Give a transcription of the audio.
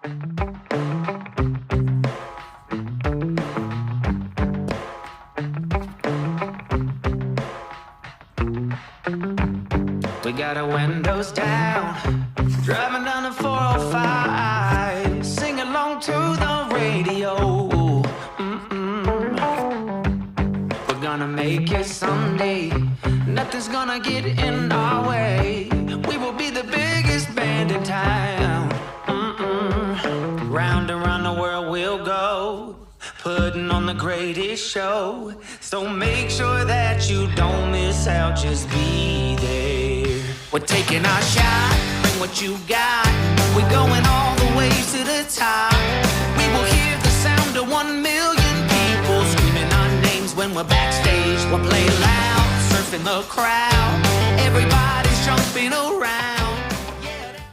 We got our windows down, driving down the 405, sing along to the radio. We're gonna make it someday, nothing's gonna get in our way. We will be the biggest band in town. Round and round the world we'll go, putting on the greatest show. So make sure that you don't miss out, just be there. We're taking our shot, bring what you got. We're going all the way to the top. We will hear the sound of 1 million people screaming our names when we're backstage. We'll play loud, surfing the crowd. Everybody's jumping around.